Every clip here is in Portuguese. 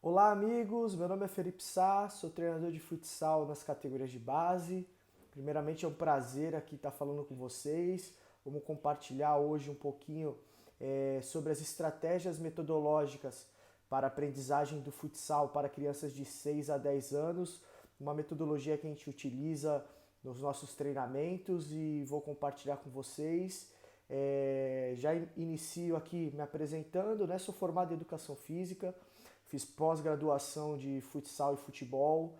Olá, amigos. Meu nome é Felipe Sá, sou treinador de futsal nas categorias de base. Primeiramente, é um prazer aqui estar falando com vocês. Vamos compartilhar hoje um pouquinho sobre as estratégias metodológicas para a aprendizagem do futsal para crianças de 6 a 10 anos, uma metodologia que a gente utiliza nos nossos treinamentos e vou compartilhar com vocês. Já inicio aqui me apresentando, né? Sou formado em Educação Física, fiz pós-graduação de futsal e futebol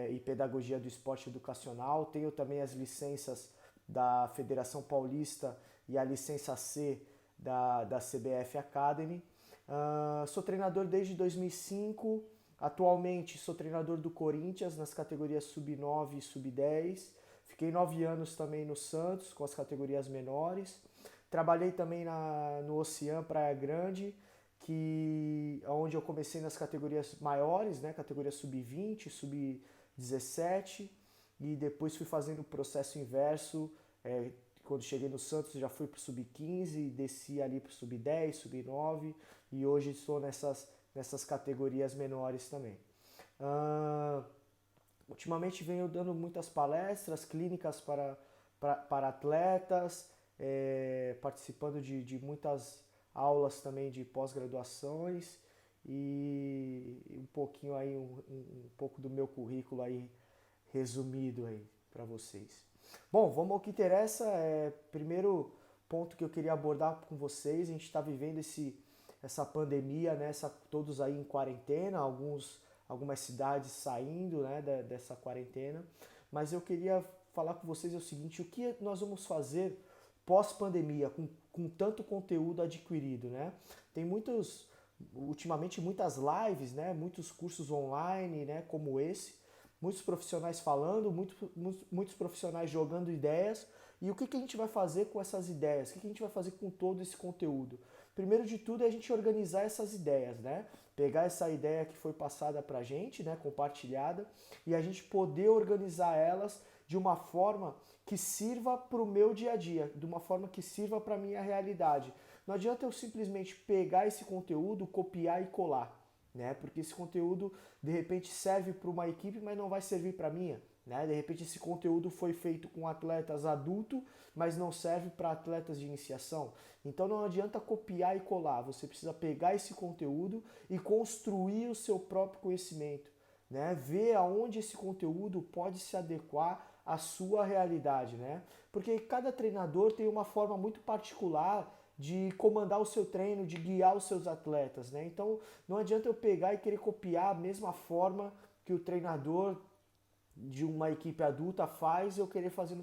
e pedagogia do esporte educacional. Tenho também as licenças da Federação Paulista e a licença C da CBF Academy. Sou treinador desde 2005. Atualmente sou treinador do Corinthians nas categorias sub-9 e sub-10. Fiquei 9 anos também no Santos com as categorias menores. Trabalhei também no Ocean Praia Grande, onde eu comecei nas categorias maiores, né, categoria sub-20, sub-17, e depois fui fazendo o processo inverso. Quando cheguei no Santos já fui para o sub-15, desci ali para o sub-10, sub-9 e hoje estou nessas categorias menores também. Ultimamente venho dando muitas palestras, clínicas para atletas, participando de muitas aulas também de pós-graduações e um pouquinho aí, um pouco do meu currículo aí resumido aí para vocês. Bom, vamos ao que interessa. Primeiro ponto que eu queria abordar com vocês, a gente está vivendo essa pandemia, né? Todos aí em quarentena, algumas cidades saindo, né, dessa quarentena, mas eu queria falar com vocês o seguinte: o que nós vamos fazer pós-pandemia com tanto conteúdo adquirido, né? Tem ultimamente muitas lives, né, muitos cursos online, né, como esse, muitos profissionais falando, muitos profissionais jogando ideias. E o que a gente vai fazer com essas ideias? O que a gente vai fazer com todo esse conteúdo? Primeiro de tudo é a gente organizar essas ideias, né? Pegar essa ideia que foi passada pra gente, né, compartilhada, e a gente poder organizar elas de uma forma que sirva para o meu dia a dia, de uma forma que sirva para a minha realidade. Não adianta eu simplesmente pegar esse conteúdo, copiar e colar, né? Porque esse conteúdo de repente serve para uma equipe, mas não vai servir para a minha. Né? De repente esse conteúdo foi feito com atletas adultos, mas não serve para atletas de iniciação. Então não adianta copiar e colar, você precisa pegar esse conteúdo e construir o seu próprio conhecimento. Né? Ver aonde esse conteúdo pode se adequar à sua realidade. Né? Porque cada treinador tem uma forma muito particular de comandar o seu treino, de guiar os seus atletas. Né? Então não adianta eu pegar e querer copiar a mesma forma que o treinador de uma equipe adulta faz, eu querer fazer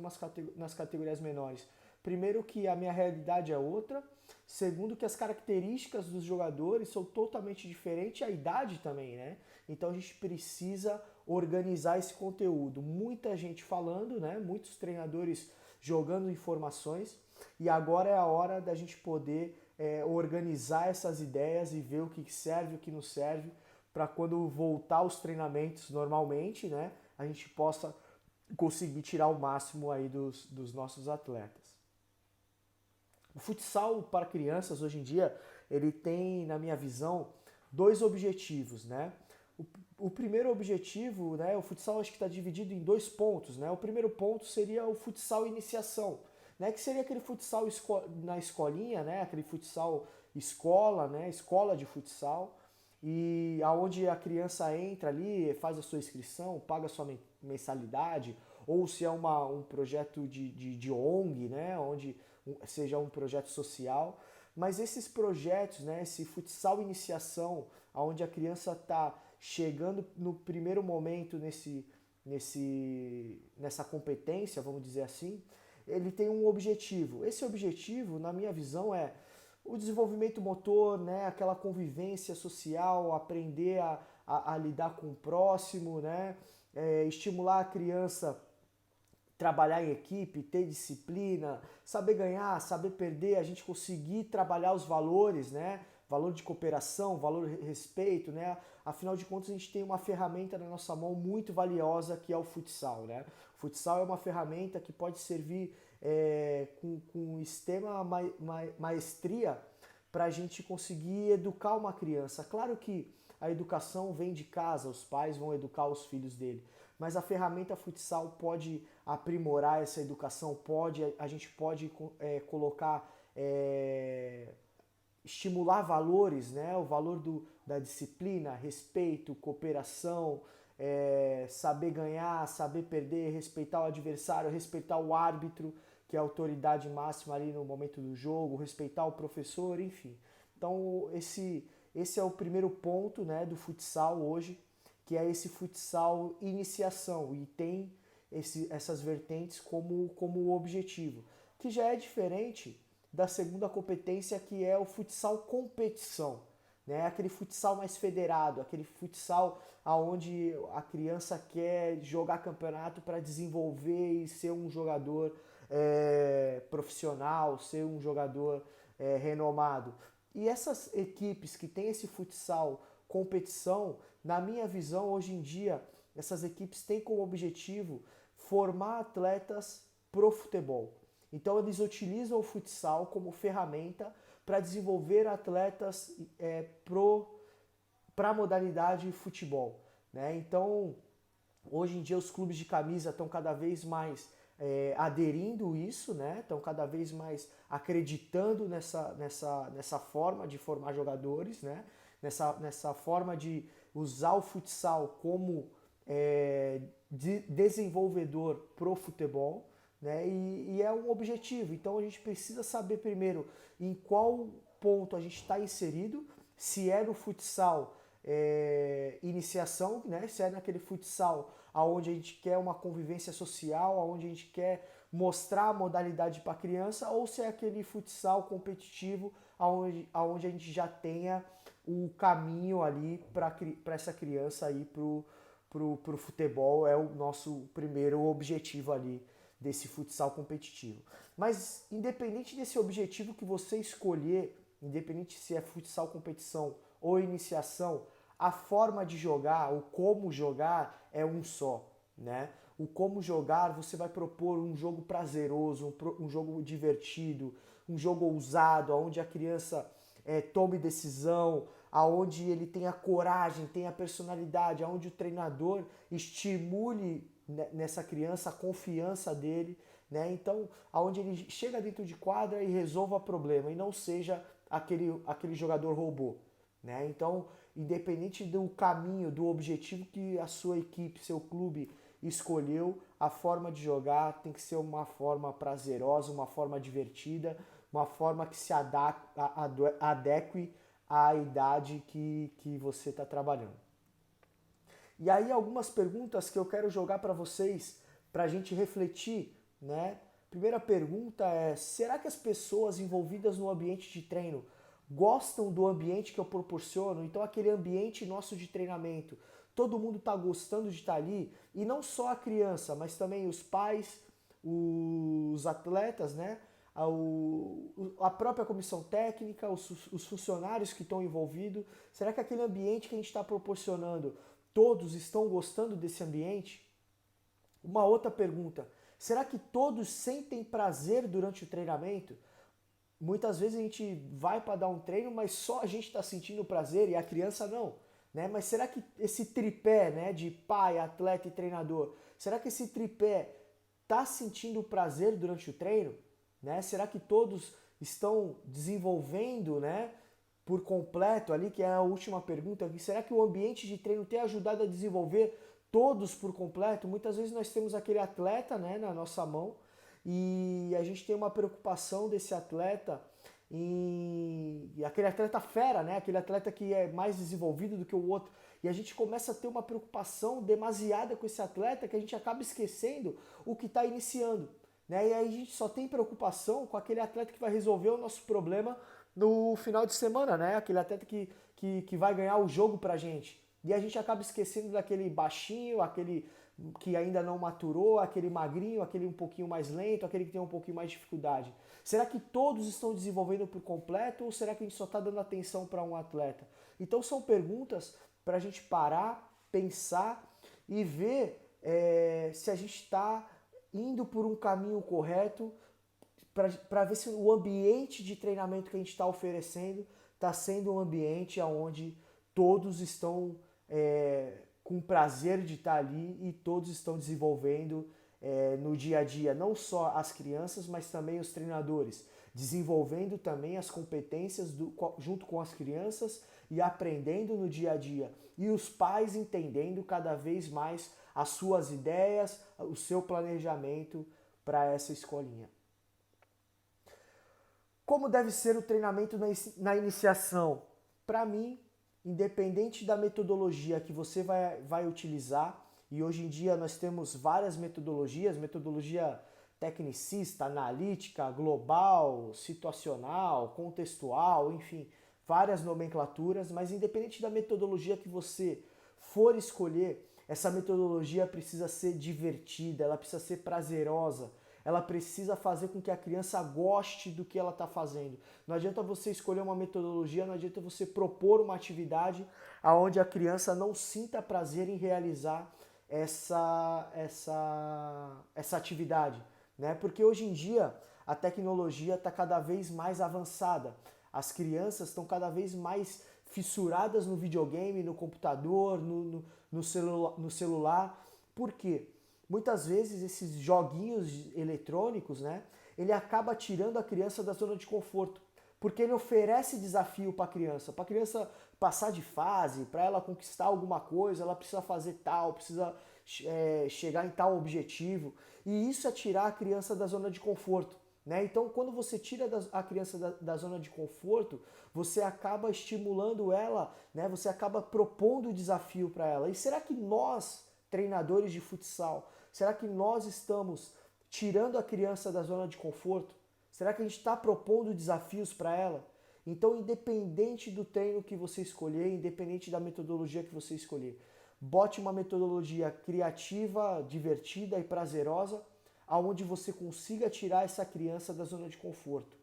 nas categorias menores. Primeiro que a minha realidade é outra, segundo que as características dos jogadores são totalmente diferentes, a idade também, né? Então a gente precisa organizar esse conteúdo. Muita gente falando, né? Muitos treinadores jogando informações, e agora é a hora da gente poder organizar essas ideias e ver o que serve e o que não serve, para quando voltar aos treinamentos normalmente, né, a gente possa conseguir tirar o máximo aí dos nossos atletas. O futsal para crianças hoje em dia, ele tem, na minha visão, dois objetivos, né? O primeiro objetivo, né, o futsal acho que está dividido em dois pontos, né? O primeiro ponto seria o futsal iniciação, né, que seria aquele futsal na escolinha, né, aquele futsal escola, né, escola de futsal, e aonde a criança entra ali, faz a sua inscrição, paga a sua mensalidade, ou se é um projeto de ONG, né, onde seja um projeto social. Mas esses projetos, né, esse futsal iniciação, onde a criança está chegando no primeiro momento nessa competência, vamos dizer assim, ele tem um objetivo. Esse objetivo, na minha visão, é o desenvolvimento motor, né, aquela convivência social, aprender a lidar com o próximo, né, estimular a criança trabalhar em equipe, ter disciplina, saber ganhar, saber perder, a gente conseguir trabalhar os valores, né? Valor de cooperação, valor de respeito, né? Afinal de contas, a gente tem uma ferramenta na nossa mão muito valiosa que é o futsal, né? O futsal é uma ferramenta que pode servir com extrema maestria para a gente conseguir educar uma criança. Claro que a educação vem de casa, os pais vão educar os filhos dele. Mas a ferramenta futsal pode aprimorar essa educação, a gente pode colocar, estimular valores, né? O valor da disciplina, respeito, cooperação, saber ganhar, saber perder, respeitar o adversário, respeitar o árbitro, que é a autoridade máxima ali no momento do jogo, respeitar o professor, enfim. Então esse é o primeiro ponto, né, do futsal hoje, que é esse futsal iniciação, e tem essas vertentes como objetivo, que já é diferente da segunda competência, que é o futsal competição, né? Aquele futsal mais federado, aquele futsal aonde a criança quer jogar campeonato para desenvolver e ser um jogador profissional, ser um jogador renomado. E essas equipes que têm esse futsal competição, na minha visão, hoje em dia, essas equipes têm como objetivo formar atletas pro futebol. Então eles utilizam o futsal como ferramenta para desenvolver atletas para a modalidade futebol, né? Então hoje em dia os clubes de camisa estão cada vez mais aderindo isso, né? Estão cada vez mais acreditando nessa forma de formar jogadores, né? Nessa forma de usar o futsal como desenvolvedor pro futebol, né? E é um objetivo. Então a gente precisa saber primeiro em qual ponto a gente está inserido, se é no futsal iniciação, né? Se é naquele futsal aonde a gente quer uma convivência social, aonde a gente quer mostrar a modalidade para a criança, ou se é aquele futsal competitivo aonde a gente já tenha o caminho ali para essa criança ir pro futebol. É o nosso primeiro objetivo ali desse futsal competitivo. Mas independente desse objetivo que você escolher, independente se é futsal competição ou iniciação, a forma de jogar, o como jogar é um só, né? O como jogar, você vai propor um jogo prazeroso, um jogo divertido, um jogo ousado, onde a criança tome decisão, aonde ele tenha coragem, tenha personalidade, aonde o treinador estimule nessa criança a confiança dele, né? Então, aonde ele chega dentro de quadra e resolva o problema e não seja aquele jogador robô, né? Então, independente do caminho, do objetivo que a sua equipe, seu clube escolheu, a forma de jogar tem que ser uma forma prazerosa, uma forma divertida, uma forma que se adeque à idade que você está trabalhando. E aí algumas perguntas que eu quero jogar para vocês, para a gente refletir, né? Primeira pergunta é: será que as pessoas envolvidas no ambiente de treino gostam do ambiente que eu proporciono? Então aquele ambiente nosso de treinamento, todo mundo está gostando de estar ali, e não só a criança, mas também os pais, os atletas, né? A própria comissão técnica, os funcionários que estão envolvidos. Será que aquele ambiente que a gente está proporcionando, todos estão gostando desse ambiente? Uma outra pergunta: será que todos sentem prazer durante o treinamento? Muitas vezes a gente vai para dar um treino, mas só a gente está sentindo prazer e a criança não, né? Mas será que esse tripé, né, de pai, atleta e treinador, será que esse tripé está sentindo prazer durante o treino, né? Será que todos estão desenvolvendo, né, por completo ali, que é a última pergunta aqui? Será que o ambiente de treino tem ajudado a desenvolver todos por completo? Muitas vezes nós temos aquele atleta, né, na nossa mão, e a gente tem uma preocupação desse atleta e aquele atleta fera, né? Aquele atleta que é mais desenvolvido do que o outro. E a gente começa a ter uma preocupação demasiada com esse atleta que a gente acaba esquecendo o que está iniciando, né? E aí a gente só tem preocupação com aquele atleta que vai resolver o nosso problema no final de semana, né? Aquele atleta que vai ganhar o jogo pra gente. E a gente acaba esquecendo daquele baixinho, aquele que ainda não maturou, aquele magrinho, aquele um pouquinho mais lento, aquele que tem um pouquinho mais de dificuldade. Será que todos estão desenvolvendo por completo ou será que a gente só está dando atenção para um atleta? Então são perguntas para a gente parar, pensar e ver se a gente está indo por um caminho correto, para ver se o ambiente de treinamento que a gente está oferecendo está sendo um ambiente onde todos estão com prazer de estar ali e todos estão desenvolvendo no dia a dia, não só as crianças, mas também os treinadores, desenvolvendo também as competências junto com as crianças e aprendendo no dia a dia. E os pais entendendo cada vez mais as suas ideias, o seu planejamento para essa escolinha. Como deve ser o treinamento na iniciação? Para mim, independente da metodologia que você vai utilizar, e hoje em dia nós temos várias metodologias, metodologia tecnicista, analítica, global, situacional, contextual, enfim, várias nomenclaturas, mas independente da metodologia que você for escolher, essa metodologia precisa ser divertida, ela precisa ser prazerosa, ela precisa fazer com que a criança goste do que ela está fazendo. Não adianta você escolher uma metodologia, não adianta você propor uma atividade onde a criança não sinta prazer em realizar essa atividade, né? Porque hoje em dia a tecnologia está cada vez mais avançada. As crianças estão cada vez mais fissuradas no videogame, no computador, no celular. Por quê? Muitas vezes esses joguinhos eletrônicos, né, ele acaba tirando a criança da zona de conforto, porque ele oferece desafio para a criança passar de fase, para ela conquistar alguma coisa, ela precisa fazer tal, precisa chegar em tal objetivo, e isso é tirar a criança da zona de conforto. Né? Então, quando você tira a criança da zona de conforto, você acaba estimulando ela, né? Você acaba propondo desafio para ela. E será que nós, treinadores de futsal, será que nós estamos tirando a criança da zona de conforto? Será que a gente está propondo desafios para ela? Então, independente do treino que você escolher, independente da metodologia que você escolher, bote uma metodologia criativa, divertida e prazerosa, aonde você consiga tirar essa criança da zona de conforto.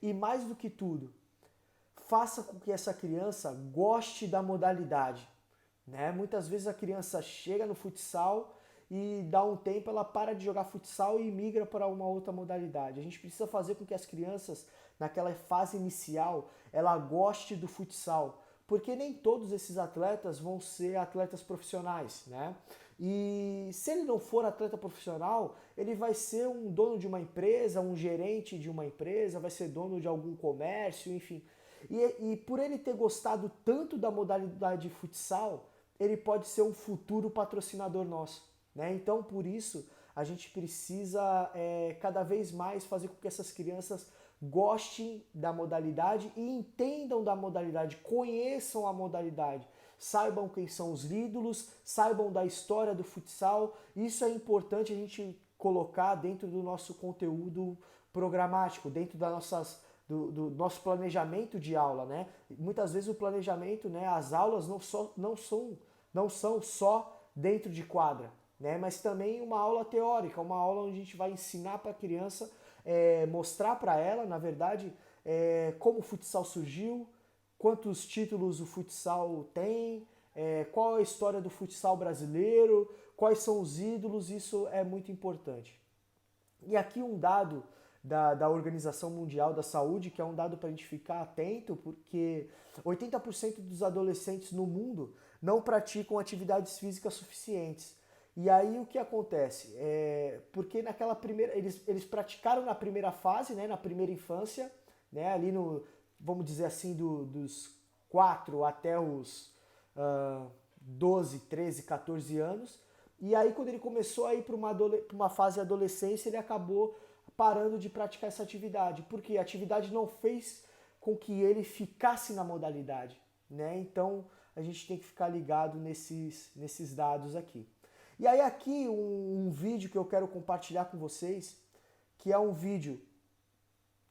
E mais do que tudo, faça com que essa criança goste da modalidade. Né? Muitas vezes a criança chega no futsal e dá um tempo, ela para de jogar futsal e migra para uma outra modalidade. A gente precisa fazer com que as crianças, naquela fase inicial, ela goste do futsal, porque nem todos esses atletas vão ser atletas profissionais, né? E se ele não for atleta profissional, ele vai ser um dono de uma empresa, um gerente de uma empresa, vai ser dono de algum comércio, enfim. E por ele ter gostado tanto da modalidade de futsal, ele pode ser um futuro patrocinador nosso. Né? Então, por isso, a gente precisa cada vez mais fazer com que essas crianças gostem da modalidade e entendam da modalidade, conheçam a modalidade, saibam quem são os ídolos, saibam da história do futsal. Isso é importante a gente colocar dentro do nosso conteúdo programático, dentro do nosso planejamento de aula, né? Muitas vezes o planejamento, né, as aulas não são só dentro de quadra, né? Mas também uma aula teórica, uma aula onde a gente vai ensinar para a criança, mostrar para ela, na verdade, como o futsal surgiu, quantos títulos o futsal tem, qual é a história do futsal brasileiro, quais são os ídolos, isso é muito importante. E aqui um dado da Organização Mundial da Saúde, que é um dado para a gente ficar atento, porque 80% dos adolescentes no mundo não praticam atividades físicas suficientes. E aí o que acontece? Porque naquela primeira, eles praticaram na primeira fase, né, na primeira infância, né, ali no, vamos dizer assim, dos 4 até os 12, 13, 14 anos. E aí quando ele começou a ir para uma fase de adolescência, ele acabou parando de praticar essa atividade, porque a atividade não fez com que ele ficasse na modalidade. Né? Então a gente tem que ficar ligado nesses dados aqui. E aí aqui um vídeo que eu quero compartilhar com vocês, que é um vídeo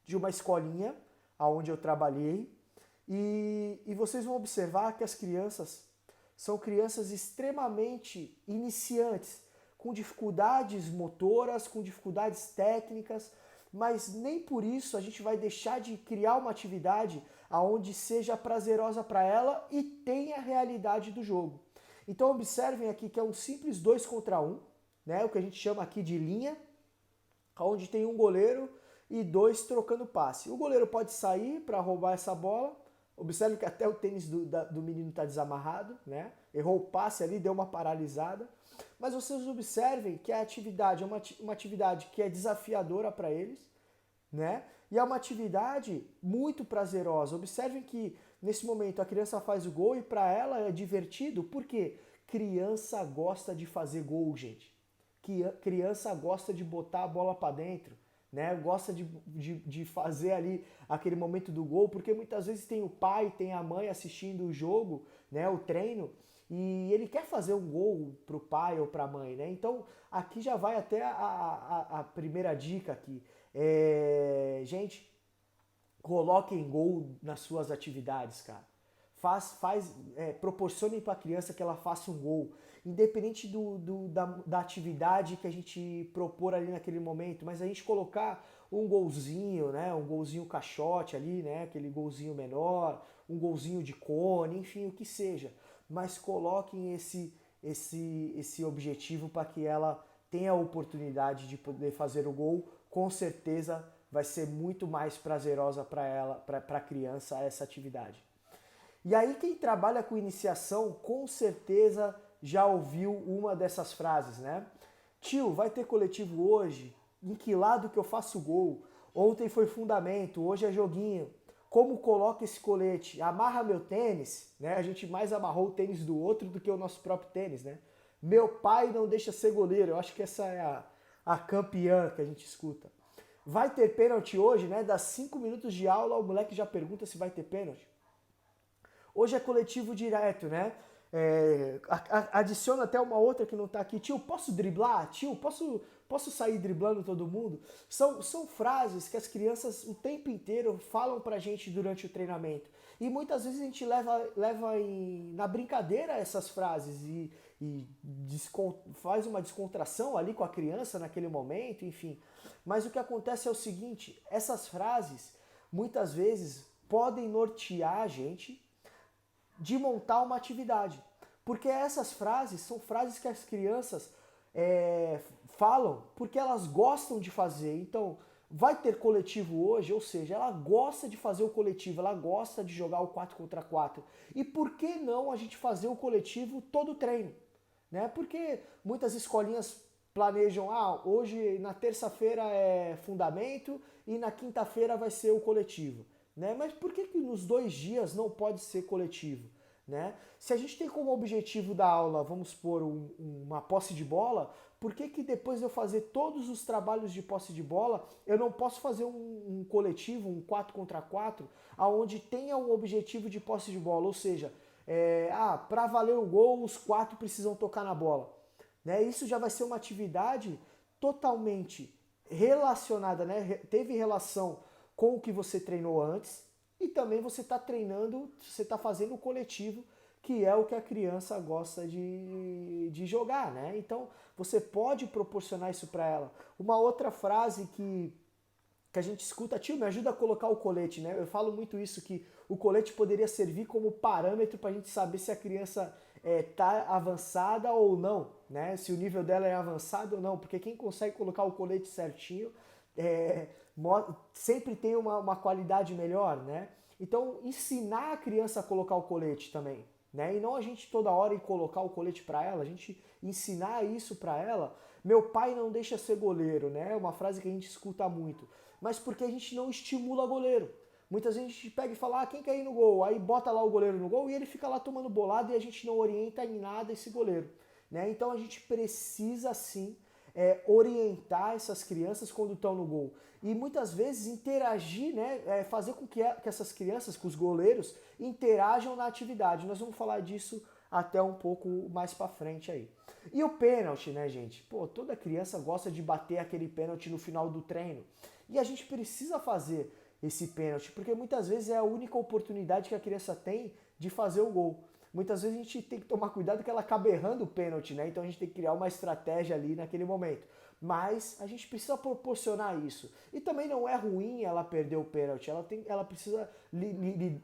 de uma escolinha onde eu trabalhei, e vocês vão observar que as crianças são crianças extremamente iniciantes, com dificuldades motoras, com dificuldades técnicas, mas nem por isso a gente vai deixar de criar uma atividade onde seja prazerosa para ela e tenha a realidade do jogo. Então observem aqui que é um simples 2 contra 1, né, o que a gente chama aqui de linha, onde tem um goleiro e 2 trocando passe. O goleiro pode sair para roubar essa bola, Observe que até o tênis do menino está desamarrado, né? Errou o passe ali, deu uma paralisada. Mas vocês observem que a atividade é uma atividade que é desafiadora para eles, né? E é uma atividade muito prazerosa. Observem que nesse momento a criança faz o gol e para ela é divertido, porque criança gosta de fazer gol, gente. Criança gosta de botar a bola para dentro, né? Gosta de fazer ali aquele momento do gol, porque muitas vezes tem o pai, tem a mãe assistindo o jogo, né? O treino, e ele quer fazer um gol pro pai ou pra mãe, né? Então aqui já vai até a primeira dica aqui. Gente, coloquem gol nas suas atividades, cara. Proporcionem para a criança que ela faça um gol, independente da atividade que a gente propor ali naquele momento, mas a gente colocar um golzinho, né, um golzinho caixote ali, né, aquele golzinho menor, um golzinho de cone, enfim, o que seja, mas coloquem esse objetivo para que ela tenha a oportunidade de poder fazer o gol. Com certeza vai ser muito mais prazerosa para ela, para a criança, essa atividade. E aí quem trabalha com iniciação, com certeza já ouviu uma dessas frases, né? Tio, vai ter coletivo hoje? Em que lado que eu faço gol? Ontem foi fundamento, hoje é joguinho. Como coloca esse colete? Amarra meu tênis, né? A gente mais amarrou o tênis do outro do que o nosso próprio tênis, né? Meu pai não deixa ser goleiro. Eu acho que essa é a campeã que a gente escuta. Vai ter pênalti hoje, né? Dá 5 minutos de aula, o moleque já pergunta se vai ter pênalti. Hoje é coletivo direto, né? Adiciona até uma outra que não tá aqui. Tio, posso driblar? Tio, posso sair driblando todo mundo? São frases que as crianças o tempo inteiro falam pra gente durante o treinamento. E muitas vezes a gente leva na brincadeira essas frases e faz uma descontração ali com a criança naquele momento, enfim. Mas o que acontece é o seguinte, essas frases muitas vezes podem nortear a gente de montar uma atividade. Porque essas frases são frases que as crianças falam porque elas gostam de fazer. Então, vai ter coletivo hoje, ou seja, ela gosta de fazer o coletivo, ela gosta de jogar o 4 contra 4. E por que não a gente fazer o coletivo todo treino? Né? Porque muitas escolinhas planejam, hoje na terça-feira é fundamento e na quinta-feira vai ser o coletivo. Né? Mas por que nos 2 dias não pode ser coletivo? Né? Se a gente tem como objetivo da aula, vamos supor, uma posse de bola, por que depois de eu fazer todos os trabalhos de posse de bola, eu não posso fazer um coletivo, um 4 contra 4, onde tenha um objetivo de posse de bola? Ou seja, para valer o gol, os 4 precisam tocar na bola. Né? Isso já vai ser uma atividade totalmente relacionada, né? Teve relação com o que você treinou antes, e também você está treinando, você está fazendo o coletivo, que é o que a criança gosta de jogar, né? Então você pode proporcionar isso para ela. Uma outra frase que a gente escuta, tio, me ajuda a colocar o colete, né? Eu falo muito isso, que o colete poderia servir como parâmetro para a gente saber se a criança está avançada ou não, né? Se o nível dela é avançado ou não, porque quem consegue colocar o colete certinho sempre tem uma qualidade melhor, né? Então, ensinar a criança a colocar o colete também, né? E não a gente toda hora ir colocar o colete para ela, a gente ensinar isso para ela. Meu pai não deixa ser goleiro, né? É uma frase que a gente escuta muito. Mas porque a gente não estimula goleiro. Muitas vezes a gente pega e fala, quem quer ir no gol? Aí bota lá o goleiro no gol e ele fica lá tomando bolada e a gente não orienta em nada esse goleiro, né? Então a gente precisa sim orientar essas crianças quando estão no gol. E muitas vezes interagir, né, fazer com que essas crianças, com os goleiros, interajam na atividade. Nós vamos falar disso até um pouco mais para frente aí. E o pênalti, né, gente? Pô, toda criança gosta de bater aquele pênalti no final do treino. E a gente precisa fazer esse pênalti, porque muitas vezes é a única oportunidade que a criança tem de fazer o gol. Muitas vezes a gente tem que tomar cuidado que ela acaba errando o pênalti, né? Então a gente tem que criar uma estratégia ali naquele momento. Mas a gente precisa proporcionar isso. E também não é ruim ela perder o pênalti, ela precisa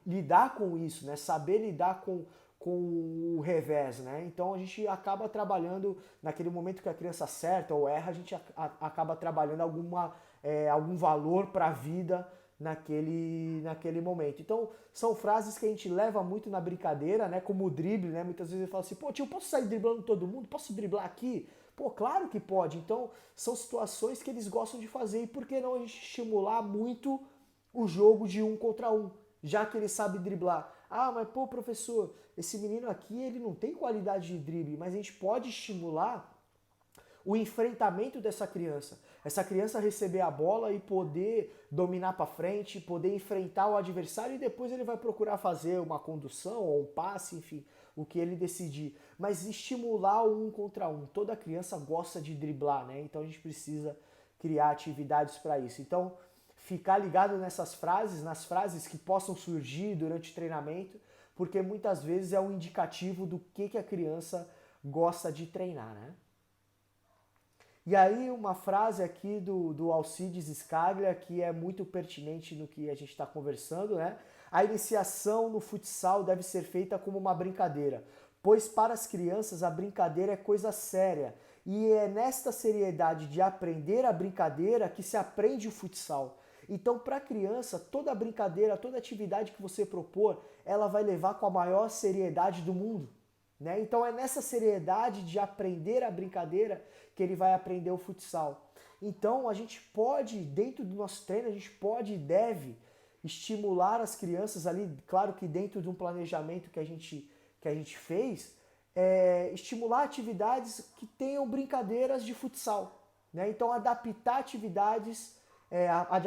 lidar com isso, né? Saber lidar com o revés, né? Então a gente acaba trabalhando, naquele momento que a criança acerta ou erra, a gente acaba trabalhando algum valor para a vida naquele momento. Então, são frases que a gente leva muito na brincadeira, né? Como o drible, né? Muitas vezes ele fala assim, pô, tio, posso sair driblando todo mundo? Posso driblar aqui? Pô, claro que pode. Então, são situações que eles gostam de fazer. E por que não a gente estimular muito o jogo de um contra um, já que ele sabe driblar? Ah, mas pô, professor, esse menino aqui, ele não tem qualidade de drible, mas a gente pode estimular o enfrentamento dessa criança. Essa criança receber a bola e poder dominar para frente, poder enfrentar o adversário e depois ele vai procurar fazer uma condução ou um passe, enfim, o que ele decidir. Mas estimular o um contra um. Toda criança gosta de driblar, né? Então a gente precisa criar atividades para isso. Então, ficar ligado nessas frases, nas frases que possam surgir durante o treinamento, porque muitas vezes é um indicativo do que a criança gosta de treinar, né? E aí uma frase aqui do Alcides Scaglia que é muito pertinente no que a gente está conversando, né? A iniciação no futsal deve ser feita como uma brincadeira, pois para as crianças a brincadeira é coisa séria e é nesta seriedade de aprender a brincadeira que se aprende o futsal. Então, para a criança, toda brincadeira, toda atividade que você propor, ela vai levar com a maior seriedade do mundo. Né? Então é nessa seriedade de aprender a brincadeira que ele vai aprender o futsal. Então a gente pode, dentro do nosso treino, a gente pode e deve estimular as crianças ali, claro que dentro de um planejamento que a gente fez, estimular atividades que tenham brincadeiras de futsal. Né? Então adaptar atividades,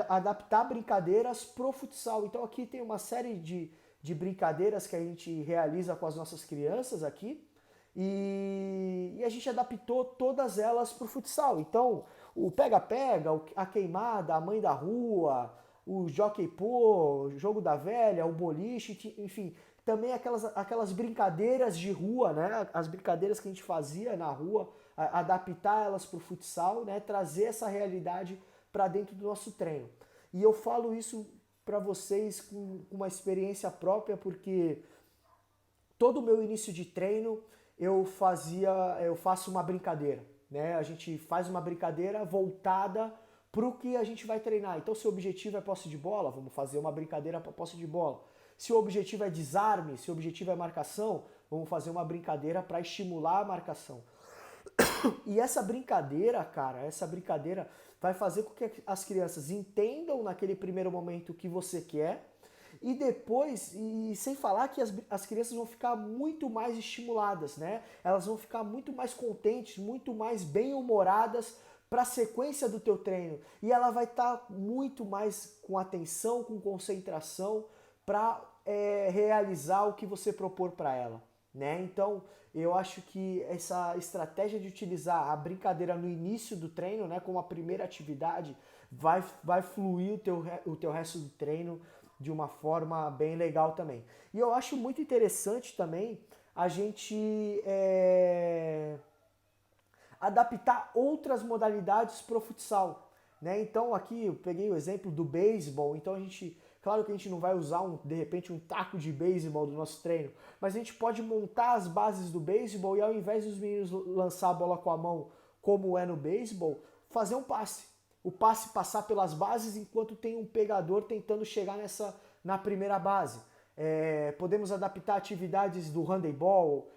adaptar brincadeiras pro futsal. Então aqui tem uma série de brincadeiras que a gente realiza com as nossas crianças aqui e a gente adaptou todas elas para o futsal. Então, o pega-pega, a queimada, a mãe da rua, o jockey pô, o jogo da velha, o boliche, enfim, também aquelas brincadeiras de rua, né? As brincadeiras que a gente fazia na rua, adaptar elas para o futsal, né? Trazer essa realidade para dentro do nosso treino. E eu falo isso para vocês com uma experiência própria, porque todo o meu início de treino eu faço uma brincadeira, né? A gente faz uma brincadeira voltada para o que a gente vai treinar. Então, se o objetivo é posse de bola, vamos fazer uma brincadeira para posse de bola. Se o objetivo é desarme, se o objetivo é marcação, vamos fazer uma brincadeira para estimular a marcação. E essa brincadeira, cara, vai fazer com que as crianças entendam naquele primeiro momento o que você quer e depois, e sem falar que as crianças vão ficar muito mais estimuladas, né? Elas vão ficar muito mais contentes, muito mais bem-humoradas para a sequência do teu treino. E ela vai estar muito mais com atenção, com concentração para realizar o que você propor para ela, né? Então, eu acho que essa estratégia de utilizar a brincadeira no início do treino, né, como a primeira atividade, vai fluir o teu resto do treino de uma forma bem legal também. E eu acho muito interessante também a gente adaptar outras modalidades para o futsal. Né? Então aqui eu peguei o exemplo do beisebol, então claro que a gente não vai usar de repente um taco de beisebol do nosso treino, mas a gente pode montar as bases do beisebol e ao invés dos meninos lançar a bola com a mão, como é no beisebol, fazer um passe. O passe passar pelas bases enquanto tem um pegador tentando chegar na primeira base. Podemos adaptar atividades do handebol,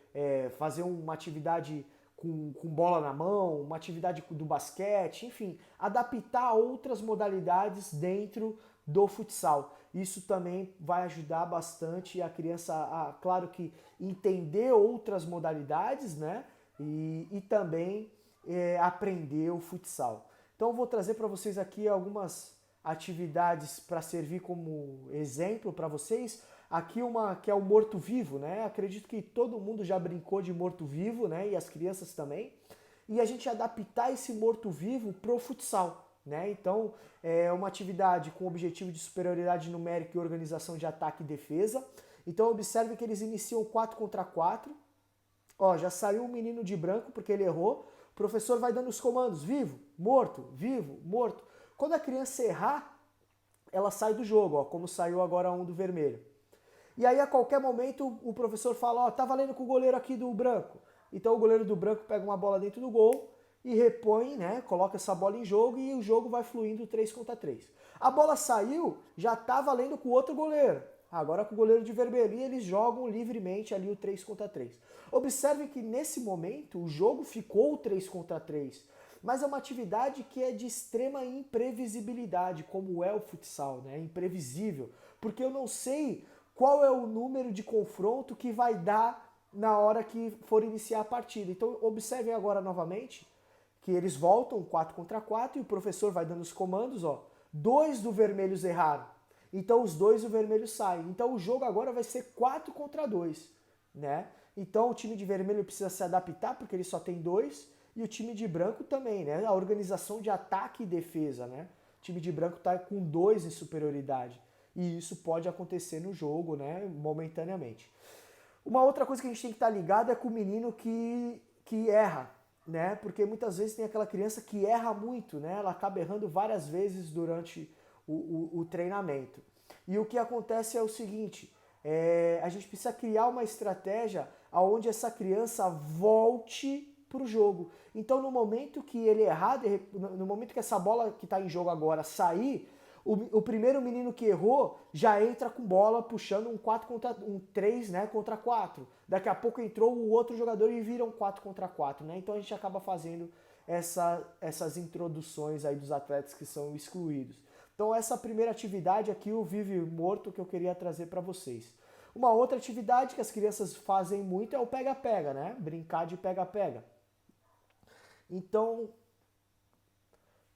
fazer uma atividade com bola na mão, uma atividade do basquete, enfim, adaptar outras modalidades dentro do futsal. Isso também vai ajudar bastante a criança claro que, entender outras modalidades, né? E também aprender o futsal. Então eu vou trazer para vocês aqui algumas atividades para servir como exemplo para vocês. Aqui uma que é o morto-vivo, né? Acredito que todo mundo já brincou de morto-vivo, né? E as crianças também. E a gente adaptar esse morto-vivo pro futsal, né? Então, é uma atividade com objetivo de superioridade numérica e organização de ataque e defesa. Então, observe que eles iniciam 4 contra 4. Ó, já saiu um menino de branco porque ele errou. O professor vai dando os comandos: vivo, morto, morto. Quando a criança errar, ela sai do jogo, ó, como saiu agora um do vermelho. E aí, a qualquer momento, o professor fala, ó, tá valendo com o goleiro aqui do branco. Então, o goleiro do branco pega uma bola dentro do gol e repõe, né, coloca essa bola em jogo e o jogo vai fluindo 3 contra 3. A bola saiu, já tá valendo com o outro goleiro. Agora com o goleiro de vermelho, e eles jogam livremente ali o 3 contra 3. Observe que nesse momento o jogo ficou 3 contra 3, mas é uma atividade que é de extrema imprevisibilidade, como é o futsal, né? Imprevisível, porque eu não sei qual é o número de confronto que vai dar na hora que for iniciar a partida. Então observem agora novamente que eles voltam 4 contra 4 e o professor vai dando os comandos, ó. 2 do vermelhos erraram. Então os 2 do vermelho saem. Então o jogo agora vai ser 4 contra 2, né? Então o time de vermelho precisa se adaptar porque ele só tem 2 e o time de branco também, né? A organização de ataque e defesa, né? O time de branco está com 2 em superioridade. E isso pode acontecer no jogo, né? Momentaneamente. Uma outra coisa que a gente tem que estar ligado é com o menino que erra, né? Porque muitas vezes tem aquela criança que erra muito, né? Ela acaba errando várias vezes durante o treinamento. E o que acontece é o seguinte, a gente precisa criar uma estratégia onde essa criança volte para o jogo. Então no momento que ele errar, no momento que essa bola que está em jogo agora sair, o primeiro menino que errou já entra com bola puxando um 4 contra um 3, né, contra 4. Daqui a pouco entrou o outro jogador e vira um 4 contra 4, né? Então a gente acaba fazendo essas introduções aí dos atletas que são excluídos. Então essa primeira atividade aqui, o Vive Morto, que eu queria trazer para vocês. Uma outra atividade que as crianças fazem muito é o pega-pega, né? Brincar de pega-pega. Então,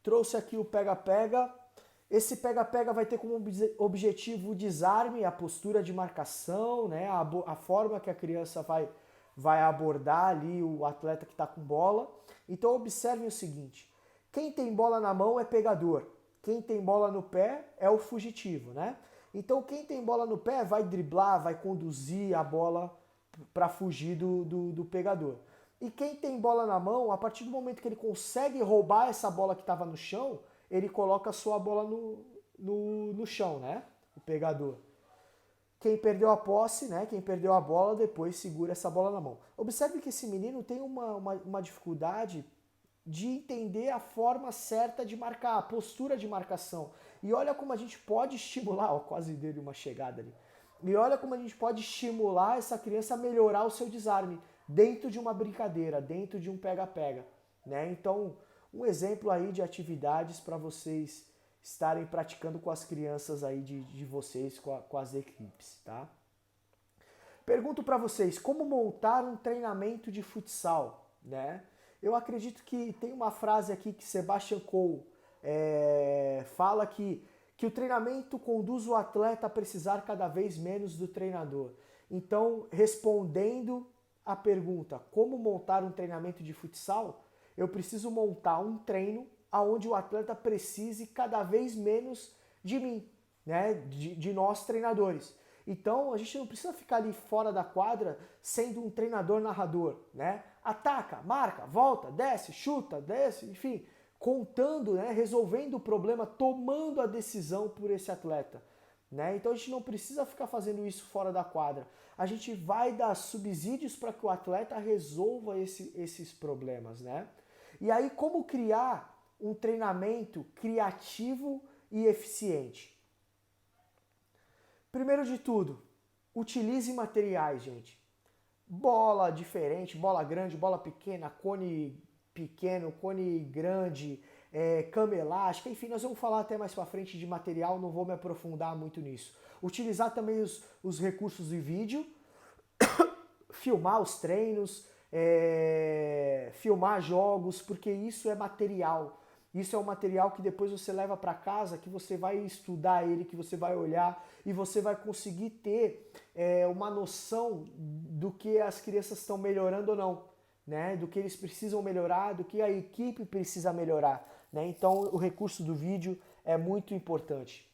trouxe aqui o pega-pega. Esse pega-pega vai ter como objetivo o desarme, a postura de marcação, né? A forma que a criança vai abordar ali o atleta que está com bola. Então observem o seguinte, quem tem bola na mão é pegador, quem tem bola no pé é o fugitivo, né? Então quem tem bola no pé vai driblar, vai conduzir a bola para fugir do pegador. E quem tem bola na mão, a partir do momento que ele consegue roubar essa bola que estava no chão, ele coloca a sua bola no chão, né? O pegador. Quem perdeu a posse, né? Quem perdeu a bola, depois segura essa bola na mão. Observe que esse menino tem uma dificuldade de entender a forma certa de marcar, a postura de marcação. E olha como a gente pode estimular, ó, quase deu uma chegada ali. E olha como a gente pode estimular essa criança a melhorar o seu desarme dentro de uma brincadeira, dentro de um pega-pega, né? Então, um exemplo aí de atividades para vocês estarem praticando com as crianças aí de vocês, com as equipes, tá? Pergunto para vocês, como montar um treinamento de futsal, né? Eu acredito que tem uma frase aqui que Sebastian Coe fala que o treinamento conduz o atleta a precisar cada vez menos do treinador. Então, respondendo a pergunta, como montar um treinamento de futsal, eu preciso montar um treino onde o atleta precise cada vez menos de mim, né? De nós treinadores. Então a gente não precisa ficar ali fora da quadra sendo um treinador narrador, né? Ataca, marca, volta, desce, chuta, desce, enfim, contando, né? Resolvendo o problema, tomando a decisão por esse atleta, né? Então a gente não precisa ficar fazendo isso fora da quadra. A gente vai dar subsídios para que o atleta resolva esses problemas, né? E aí, como criar um treinamento criativo e eficiente? Primeiro de tudo, utilize materiais, gente. Bola diferente, bola grande, bola pequena, cone pequeno, cone grande, cama elástica, enfim, nós vamos falar até mais para frente de material, não vou me aprofundar muito nisso. Utilizar também os recursos de vídeo, filmar os treinos, filmar jogos, porque isso é material. Isso é um material que depois você leva para casa, que você vai estudar ele, que você vai olhar e você vai conseguir ter uma noção do que as crianças estão melhorando ou não, né? Do que eles precisam melhorar, do que a equipe precisa melhorar, né? Então o recurso do vídeo é muito importante.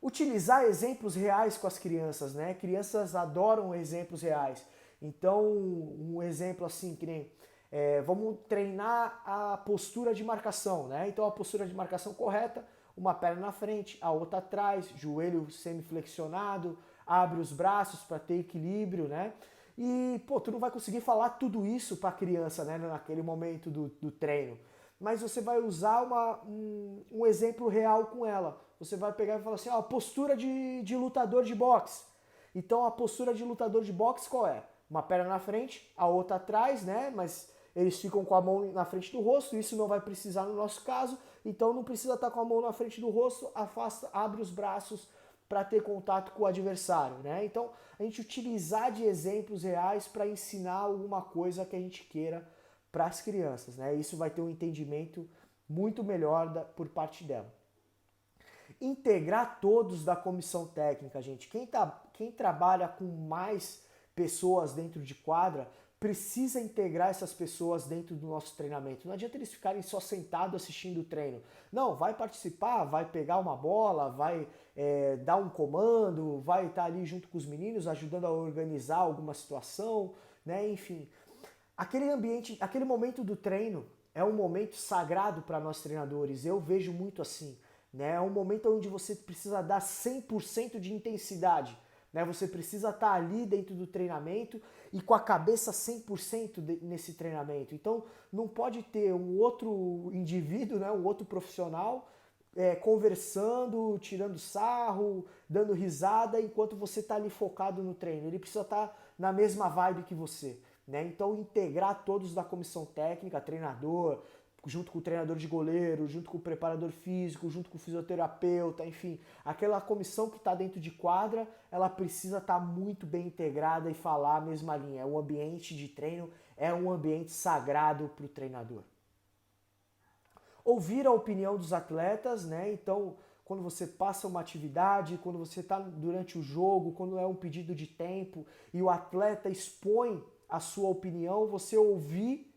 Utilizar exemplos reais com as crianças, né? Crianças adoram exemplos reais. Então um exemplo assim, que nem vamos treinar a postura de marcação, né? Então a postura de marcação correta, uma perna na frente, a outra atrás, joelho semiflexionado, abre os braços para ter equilíbrio, né? E, pô, tu não vai conseguir falar tudo isso para a criança, né, naquele momento do treino, mas você vai usar um exemplo real com ela. você vai pegar e falar assim, a postura de lutador de boxe. Então a postura de lutador de boxe qual é? Uma perna na frente, a outra atrás, né? Mas eles ficam com a mão na frente do rosto, isso não vai precisar no nosso caso, então não precisa estar com a mão na frente do rosto, afasta, abre os braços para ter contato com o adversário, né? Então a gente utilizar de exemplos reais para ensinar alguma coisa que a gente queira para as crianças, né? Isso vai ter um entendimento muito melhor por parte dela. Integrar todos da comissão técnica, gente. Quem trabalha com mais pessoas dentro de quadra precisa integrar essas pessoas dentro do nosso treinamento. Não adianta eles ficarem só sentados assistindo o treino. Não, vai participar, vai pegar uma bola, vai dar um comando, vai estar ali junto com os meninos, ajudando a organizar alguma situação, né? Enfim, aquele ambiente, aquele momento do treino é um momento sagrado para nós treinadores. Eu vejo muito assim, né? É um momento onde você precisa dar 100% de intensidade, né? Você precisa estar ali dentro do treinamento e com a cabeça 100% nesse treinamento. Então, não pode ter um outro indivíduo, né? Um outro profissional conversando, tirando sarro, dando risada, enquanto você está ali focado no treino. Ele precisa estar na mesma vibe que você, né? Então, integrar todos da comissão técnica, treinador, junto com o treinador de goleiro, junto com o preparador físico, junto com o fisioterapeuta, enfim, aquela comissão que está dentro de quadra, ela precisa estar muito bem integrada e falar a mesma linha. O ambiente de treino é um ambiente sagrado para o treinador. Ouvir a opinião dos atletas, né? Então, quando você passa uma atividade, quando você está durante o jogo, quando é um pedido de tempo e o atleta expõe a sua opinião, você ouvir,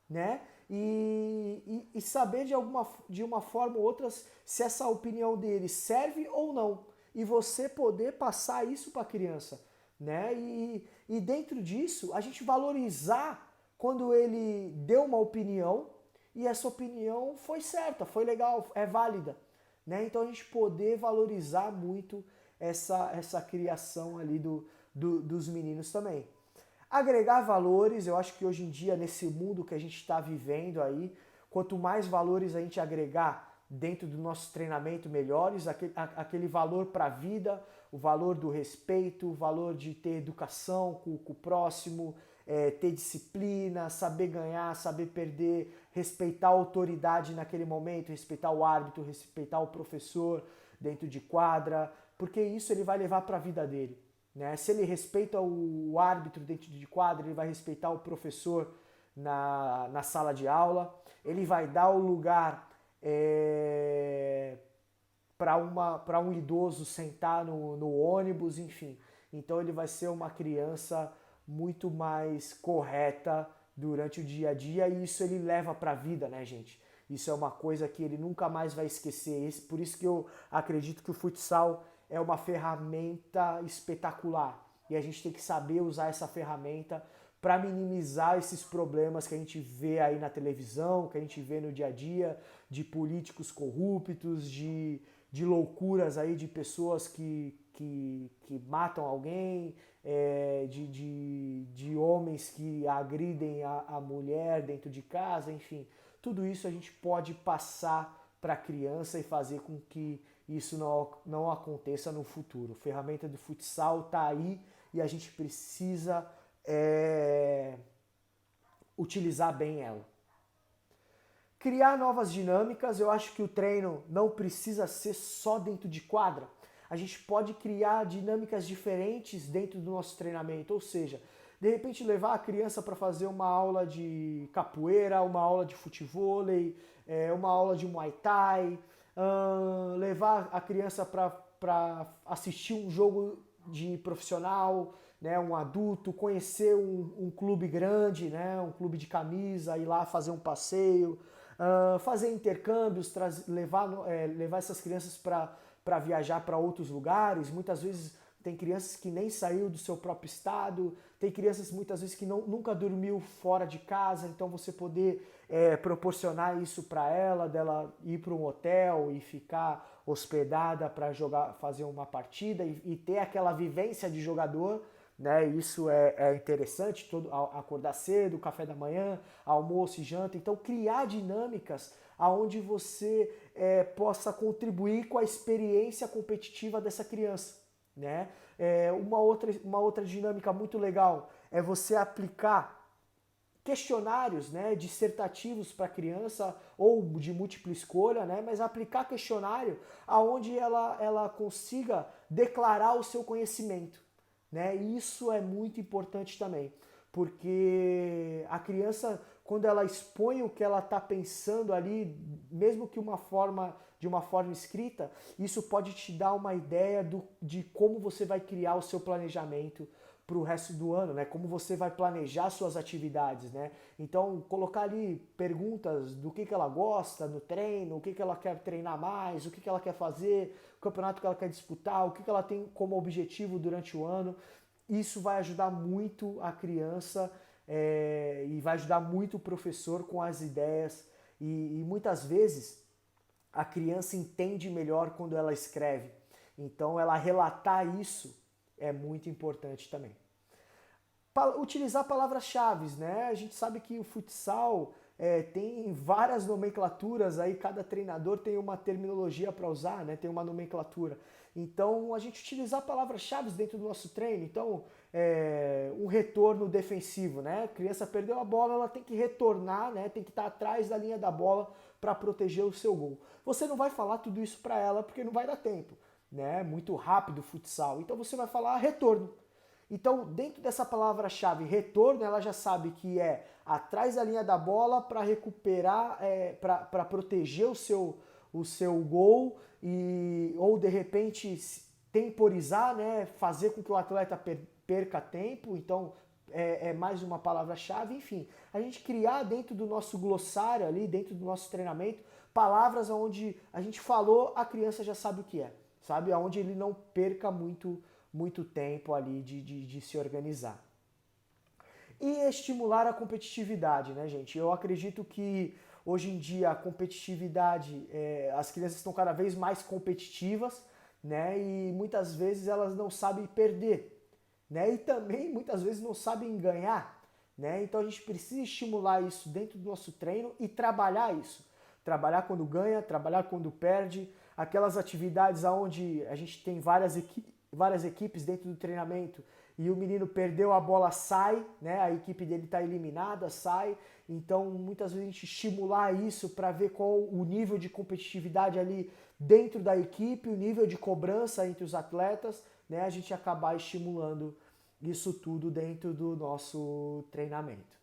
né? E saber de uma forma ou outra se essa opinião dele serve ou não. E você poder passar isso para a criança, né? E dentro disso, a gente valorizar quando ele deu uma opinião e essa opinião foi certa, foi legal, é válida, né? Então a gente poder valorizar muito essa criação ali dos meninos também. Agregar valores, eu acho que hoje em dia, nesse mundo que a gente está vivendo aí, quanto mais valores a gente agregar dentro do nosso treinamento, melhores, aquele valor para a vida, o valor do respeito, o valor de ter educação com o próximo, ter disciplina, saber ganhar, saber perder, respeitar a autoridade naquele momento, respeitar o árbitro, respeitar o professor dentro de quadra, porque isso ele vai levar para a vida dele. Né? Se ele respeita o árbitro dentro de quadra, ele vai respeitar o professor na sala de aula, ele vai dar o lugar para um idoso sentar no ônibus, enfim. Então ele vai ser uma criança muito mais correta durante o dia a dia e isso ele leva para a vida, né, gente? Isso é uma coisa que ele nunca mais vai esquecer. Por isso que eu acredito que o futsal é uma ferramenta espetacular e a gente tem que saber usar essa ferramenta para minimizar esses problemas que a gente vê aí na televisão, que a gente vê no dia a dia, de políticos corruptos, de loucuras aí de pessoas que matam alguém, de homens que agridem a mulher dentro de casa, enfim. Tudo isso a gente pode passar para a criança e fazer com que isso não aconteça no futuro. A ferramenta do futsal está aí e a gente precisa utilizar bem ela. Criar novas dinâmicas, eu acho que o treino não precisa ser só dentro de quadra. A gente pode criar dinâmicas diferentes dentro do nosso treinamento, ou seja, de repente levar a criança para fazer uma aula de capoeira, uma aula de futevôlei, uma aula de muay thai, levar a criança para assistir um jogo de profissional, né, um adulto, conhecer um clube grande, né, um clube de camisa, ir lá fazer um passeio, fazer intercâmbios, levar essas crianças para viajar para outros lugares. Muitas vezes tem crianças que nem saiu do seu próprio estado, tem crianças muitas vezes que nunca dormiu fora de casa, então você poder proporcionar isso para ela, dela ir para um hotel e ficar hospedada para fazer uma partida e ter aquela vivência de jogador, né? Isso é interessante, acordar cedo, café da manhã, almoço e janta. Então criar dinâmicas aonde você possa contribuir com a experiência competitiva dessa criança, né? Uma outra dinâmica muito legal é você aplicar questionários, né, dissertativos para a criança ou de múltipla escolha, né, mas aplicar questionário aonde ela consiga declarar o seu conhecimento, né? Isso é muito importante também, porque a criança, quando ela expõe o que ela está pensando ali, mesmo que de uma forma escrita, isso pode te dar uma ideia de como você vai criar o seu planejamento para o resto do ano, né? Como você vai planejar suas atividades, né? Então, colocar ali perguntas do que ela gosta no treino, o que ela quer treinar mais, o que ela quer fazer, o campeonato que ela quer disputar, o que ela tem como objetivo durante o ano. Isso vai ajudar muito a criança e vai ajudar muito o professor com as ideias. E muitas vezes a criança entende melhor quando ela escreve. Então, ela relatar isso é muito importante também. Utilizar palavras-chave, né? A gente sabe que o futsal tem várias nomenclaturas, aí cada treinador tem uma terminologia para usar, né? Tem uma nomenclatura. Então, a gente utilizar palavras-chave dentro do nosso treino. Então, um retorno defensivo, né? A criança perdeu a bola, ela tem que retornar, né? Tem que estar atrás da linha da bola para proteger o seu gol. Você não vai falar tudo isso para ela porque não vai dar tempo, né? Muito rápido o futsal. Então, você vai falar retorno. Então, dentro dessa palavra-chave retorno, ela já sabe que é atrás da linha da bola para recuperar, para proteger o seu gol ou de repente temporizar, né, fazer com que o atleta perca tempo. Então, é mais uma palavra-chave. Enfim, a gente criar dentro do nosso glossário ali, dentro do nosso treinamento, palavras onde a gente falou, a criança já sabe o que é, sabe? Onde ele não perca muito tempo ali de se organizar. E estimular a competitividade, né, gente? Eu acredito que hoje em dia a competitividade, as crianças estão cada vez mais competitivas, né? E muitas vezes elas não sabem perder, né? E também muitas vezes não sabem ganhar, né? Então a gente precisa estimular isso dentro do nosso treino e trabalhar isso. Trabalhar quando ganha, trabalhar quando perde, aquelas atividades onde a gente tem várias equipes dentro do treinamento e o menino perdeu a bola, sai, né? A equipe dele está eliminada, sai. Então, muitas vezes a gente estimular isso para ver qual o nível de competitividade ali dentro da equipe, o nível de cobrança entre os atletas, né? A gente acabar estimulando isso tudo dentro do nosso treinamento.